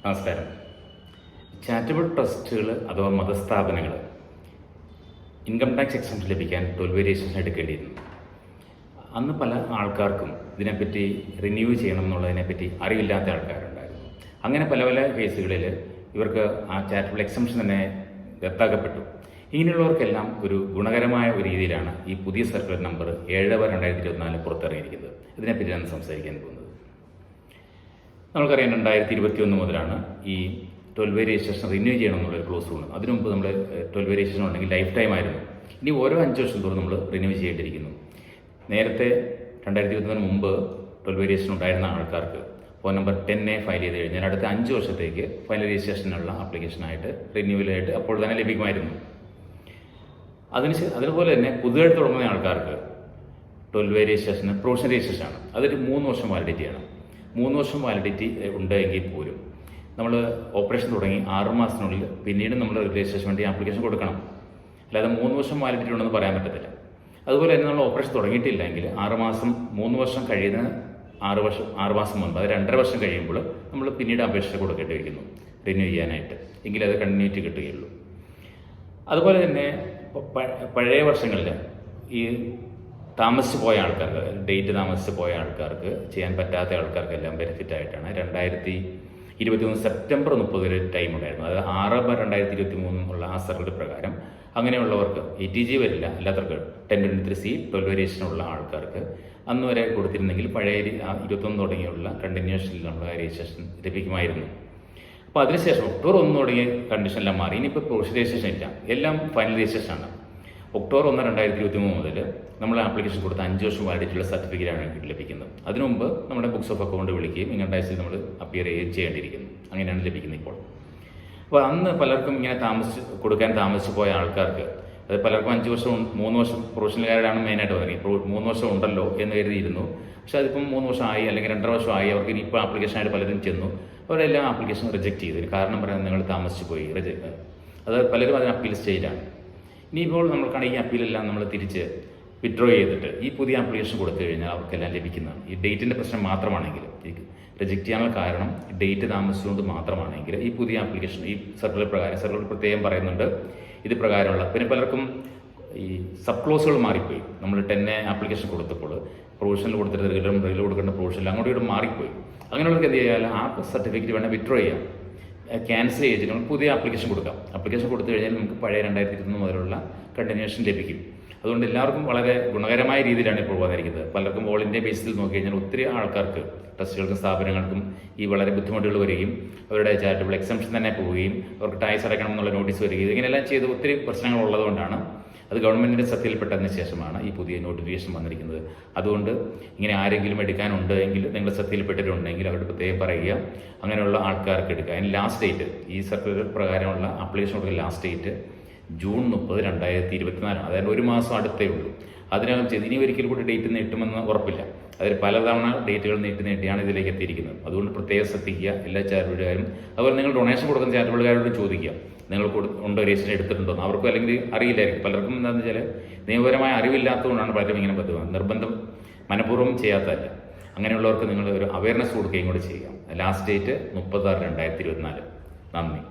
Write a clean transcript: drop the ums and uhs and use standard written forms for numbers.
നമസ്കാരം. ചാരിറ്റബിൾ ട്രസ്റ്റുകൾ അഥവാ മതസ്ഥാപനങ്ങൾ income tax exemption ലഭിക്കാൻ 12 വേരിയേഷൻസ് എടുക്കേണ്ടിയിരുന്നു. അന്ന് പല ആൾക്കാർക്കും ഇതിനെപ്പറ്റി റിന്യൂ ചെയ്യണം എന്നുള്ളതിനെപ്പറ്റി അറിവില്ലാത്ത ആൾക്കാരുണ്ടായിരുന്നു. അങ്ങനെ പല പല കേസുകളിൽ ഇവർക്ക് ആ ചാരിറ്റബിൾ എക്സംഷൻ തന്നെ റദ്ദാക്കപ്പെട്ടു. ഇങ്ങനെയുള്ളവർക്കെല്ലാം ഒരു ഗുണകരമായ ഒരു രീതിയിലാണ് ഈ പുതിയ സർക്കുലർ നമ്പർ 7/2024 പുറത്തിറങ്ങിയിരിക്കുന്നത്. ഇതിനെപ്പറ്റിയാണ് സംസാരിക്കാൻ പോകുന്നത്. നമുക്കറിയാം 2021 മുതലാണ് ഈ 12 വേരിയേഷൻ റിന്യൂ ചെയ്യണം എന്നുള്ളൊരു ക്ലോസ് ഉണ്ട്. അതിനു മുമ്പ് നമ്മൾ 12 വേരിയേഷൻ ഉണ്ടെങ്കിൽ ലൈഫ് ടൈം ആയിരുന്നു. ഇനി ഓരോ 5 വർഷം തോറും നമ്മൾ റിന്യൂ ചെയ്യേണ്ടിയിരിക്കുന്നു. നേരത്തെ 2021 മുമ്പ് 12 വേരിയേഷൻ ഉണ്ടായിരുന്ന ആൾക്കാർക്ക് ഫോൺ നമ്പർ 10A ഫയൽ ചെയ്ത് കഴിഞ്ഞാൽ അടുത്ത 5 വർഷത്തേക്ക് ഫയൽ രജിസ്ട്രേഷനുള്ള ആപ്ലിക്കേഷനായിട്ട് റിന്യൂവലായിട്ട് അപ്പോൾ തന്നെ ലഭിക്കുമായിരുന്നു. അതുപോലെ തന്നെ പുതുതായിട്ട് തുടങ്ങുന്ന ആൾക്കാർക്ക് 12 വേരിയേഷന് പ്രൊവിഷണൽ രജിസ്ട്രേഷൻ ആണ്. അതൊരു 3 വർഷം വാലിഡിറ്റിയാണ്. 3 വർഷം വാലിഡിറ്റി ഉണ്ടെങ്കിൽ പോലും നമ്മൾ ഓപ്പറേഷൻ തുടങ്ങി 6 മാസത്തിനുള്ളിൽ പിന്നീട് നമ്മൾ രജിസ്ട്രേഷൻ വേണ്ടി ആപ്ലിക്കേഷൻ കൊടുക്കണം. അല്ലാതെ 3 വർഷം വാലിഡിറ്റി ഉണ്ടെന്ന് പറയാൻ പറ്റത്തില്ല. അതുപോലെ തന്നെ നമ്മൾ ഓപ്പറേഷൻ തുടങ്ങിയിട്ടില്ലെങ്കിൽ 6 മാസം 3 വർഷം കഴിയുന്ന 6 മാസം മുൻപ്, അത് 2.5 വർഷം കഴിയുമ്പോൾ നമ്മൾ പിന്നീട് അപേക്ഷ കൊടുക്കേണ്ടിയിരിക്കുന്നു റിന്യൂ ചെയ്യാനായിട്ട്. എങ്കിൽ അത് കണ്ടിന്യൂറ്റി കിട്ടുകയുള്ളൂ. അതുപോലെ തന്നെ പഴയ വർഷങ്ങളിൽ ഈ താമസിച്ച് പോയ ആൾക്കാർക്ക്, ഡേറ്റ് താമസിച്ച് പോയ ആൾക്കാർക്ക്, ചെയ്യാൻ പറ്റാത്ത ആൾക്കാർക്കെല്ലാം ബെനിഫിറ്റ് ആയിട്ടാണ് 2021 സെപ്റ്റംബർ 30 വരെ ടൈം ഉണ്ടായിരുന്നു. അത് 6/2023 ഉള്ള ആ സർക്കുലർ പ്രകാരം അങ്ങനെയുള്ളവർക്ക് ATG വരില്ല, അല്ലാത്തവർക്ക് 1023C 12 വേരിയേഷനുള്ള ആൾക്കാർക്ക് അന്ന് വരെ കൊടുത്തിരുന്നെങ്കിൽ പഴയ 21 തുടങ്ങിയുള്ള കണ്ടിന്യൂഷനിലുള്ള രജിസ്ട്രേഷൻ ലഭിക്കുമായിരുന്നു. അപ്പോൾ അതിനുശേഷം ഒക്ടോബർ 1 തുടങ്ങിയ കണ്ടീഷനെല്ലാം മാറി. ഇനിയിപ്പോൾ പ്രൊവിഷണൽ രജിസ്ട്രേഷൻ ഇല്ല, എല്ലാം ഫൈനൽ രജിസ്ട്രേഷൻ ആണ്. ഒക്ടോബർ 1, 2023 മുതൽ നമ്മൾ ആപ്ലിക്കേഷൻ കൊടുത്ത 5 വർഷം വാലിഡിറ്റിയുള്ള സർട്ടിഫിക്കറ്റാണ് ലഭിക്കുന്നത്. അതിനുമുമ്പ് നമ്മുടെ ബുക്സ് ഓഫ് അക്കൗണ്ട് വിളിക്കുകയും ഇൻകം ടാക്സിൽ നമ്മൾ അപ്പിയർ ചെയ്യുകയും ചെയ്യേണ്ടിയിരിക്കുന്നു. അങ്ങനെയാണ് ലഭിക്കുന്നത് ഇപ്പോൾ. അപ്പോൾ അന്ന് പലർക്കും ഇങ്ങനെ കൊടുക്കാൻ താമസിച്ച് പോയ ആൾക്കാർക്ക്, അത് പലർക്കും 5 വർഷം 3 വർഷം പ്രൊഫഷണലുകാരാണ് മെയിനായിട്ട് പറയുന്നത്. ഇപ്പോൾ 3 വർഷം ഉണ്ടല്ലോ എന്ന് കരുതിയിരുന്നു. പക്ഷേ അതിപ്പം 3 വർഷം ആയി, അല്ലെങ്കിൽ 2.5 വർഷം ആയി. അവർക്ക് ഇനിയിപ്പോൾ ആപ്ലിക്കേഷനായിട്ട് പലരും ചെന്നു. അവരെല്ലാം ആപ്ലിക്കേഷൻ റിജക്റ്റ് ചെയ്തു. കാരണം പറയുന്നത് നിങ്ങൾ താമസിച്ച് പോയി, അത് പലരും അതിന് അപ്പീൽ സ്റ്റേജിലാണ്. ഇനിയിപ്പോൾ നമ്മൾക്കാണെങ്കിൽ ഈ അപ്പീലെല്ലാം നമ്മൾ തിരിച്ച് വിഡ്രോ ചെയ്തിട്ട് ഈ പുതിയ ആപ്ലിക്കേഷൻ കൊടുത്തു കഴിഞ്ഞാൽ അവർക്കെല്ലാം ലഭിക്കുന്നതാണ്. ഈ ഡേറ്റിൻ്റെ പ്രശ്നം മാത്രമാണെങ്കിൽ, ഈ റിജക്റ്റ് ചെയ്യാനുള്ള കാരണം ഡേറ്റ് താമസിച്ചുകൊണ്ട് മാത്രമാണെങ്കിൽ ഈ പുതിയ ആപ്ലിക്കേഷൻ ഈ സർക്കുലർ പ്രത്യേകം പറയുന്നുണ്ട് ഇത് പ്രകാരമുള്ള. പിന്നെ പലർക്കും ഈ സബ് ക്ലോസുകൾ മാറിപ്പോയി. നമ്മൾ 10A ആപ്ലിക്കേഷൻ കൊടുത്തപ്പോൾ പ്രൊവിഷണൽ കൊടുത്തിട്ട് റെഗുലർ കൊടുക്കേണ്ട പ്രൊവിഷണൽ അങ്ങോട്ട് ഇവിടെ മാറിപ്പോയി. അങ്ങനെയുള്ളവർക്ക് എന്ത് ചെയ്യാൻ, ആ സർട്ടിഫിക്കറ്റ് വേണം വിഡ്രോ ചെയ്യാം, ക്യാൻസൽ ചെയ്തിട്ട് നമുക്ക് പുതിയ ആപ്ലിക്കേഷൻ കൊടുക്കാം. ആപ്ലിക്കേഷൻ കൊടുത്തു കഴിഞ്ഞാൽ നമുക്ക് പഴയ 2021 മുതലുള്ള കണ്ടിന്യൂഷൻ ലഭിക്കും. അതുകൊണ്ട് എല്ലാവർക്കും വളരെ ഗുണകരമായ രീതിയിലാണ് ഇപ്പോൾ വന്നിരിക്കുന്നത്. പലർക്കും ഓൾ ഇന്ത്യ ബേസിൽ നോക്കി കഴിഞ്ഞാൽ ഒത്തിരി ആൾക്കാർക്ക്, ട്രസ്റ്റുകൾക്കും സ്ഥാപനങ്ങൾക്കും ഈ വളരെ ബുദ്ധിമുട്ടുകൾ വരികയും അവരുടെ ചാരിറ്റബിൾ എക്സംഷൻ തന്നെ പോവുകയും അവർക്ക് ടാക്സ് അടയ്ക്കണം എന്നുള്ള നോട്ടീസ് വരികയും ഇങ്ങനെയെല്ലാം ചെയ്ത് ഒത്തിരി പ്രശ്നങ്ങൾ ഉള്ളതുകൊണ്ടാണ്, അത് ഗവൺമെൻറ്റിൻ്റെ ശ്രദ്ധയിൽപ്പെട്ടതിന് ശേഷമാണ് ഈ പുതിയ നോട്ടിഫിക്കേഷൻ വന്നിരിക്കുന്നത്. അതുകൊണ്ട് ഇങ്ങനെ ആരെങ്കിലും എടുക്കാനുണ്ട് എങ്കിൽ, നിങ്ങൾ ശ്രദ്ധയിൽപ്പെട്ടിട്ടുണ്ടെങ്കിൽ അവരുടെ പ്രത്യേകം പറയുക. അങ്ങനെയുള്ള ആൾക്കാർക്ക് എടുക്കുക. അതിന് ലാസ്റ്റ് ഡേറ്റ്, ഈ സർക്കുലർ പ്രകാരമുള്ള ആപ്ലിക്കേഷൻ കൊടുക്കുന്ന ലാസ്റ്റ് ഡേറ്റ് ജൂൺ 30, 2024. അതായത് 1 മാസം അടുത്തേ ഉള്ളൂ. അതിനകം ചെയ്ത് ഇനി ഒരിക്കൽ കൂടി ഡേറ്റ് നീട്ടുമെന്ന് ഉറപ്പില്ല. അതിൽ പലതവണ ഡേറ്റുകൾ നീട്ടിയാണ് ഇതിലേക്ക് എത്തിയിരിക്കുന്നത്. അതുകൊണ്ട് പ്രത്യേകം ശ്രദ്ധിക്കുക എല്ലാ ചാരിറ്റബിളുകാരും. അതുപോലെ നിങ്ങൾ ഡൊണേഷൻ കൊടുക്കുന്ന ചാരിറ്റബിളുകാരോട് ചോദിക്കുക, നിങ്ങൾ ഉണ്ടോ, രജിസ്റ്റർ എടുത്തിട്ടുണ്ടോ എന്ന്. അവർക്കും അല്ലെങ്കിൽ അറിയില്ലായിരിക്കും. പലർക്കും എന്താണെന്ന് വെച്ചാൽ നിയമപരമായ അറിവില്ലാത്തതുകൊണ്ടാണ് പലരും ഇങ്ങനെ പറ്റുന്നത്. നിർബന്ധം മനഃപൂർവ്വം ചെയ്യാത്തതല്ല. അങ്ങനെയുള്ളവർക്ക് നിങ്ങൾ ഒരു അവയർനെസ് കൊടുക്കുകയും കൂടെ ചെയ്യുക. Last date 30/6/2024. നന്ദി.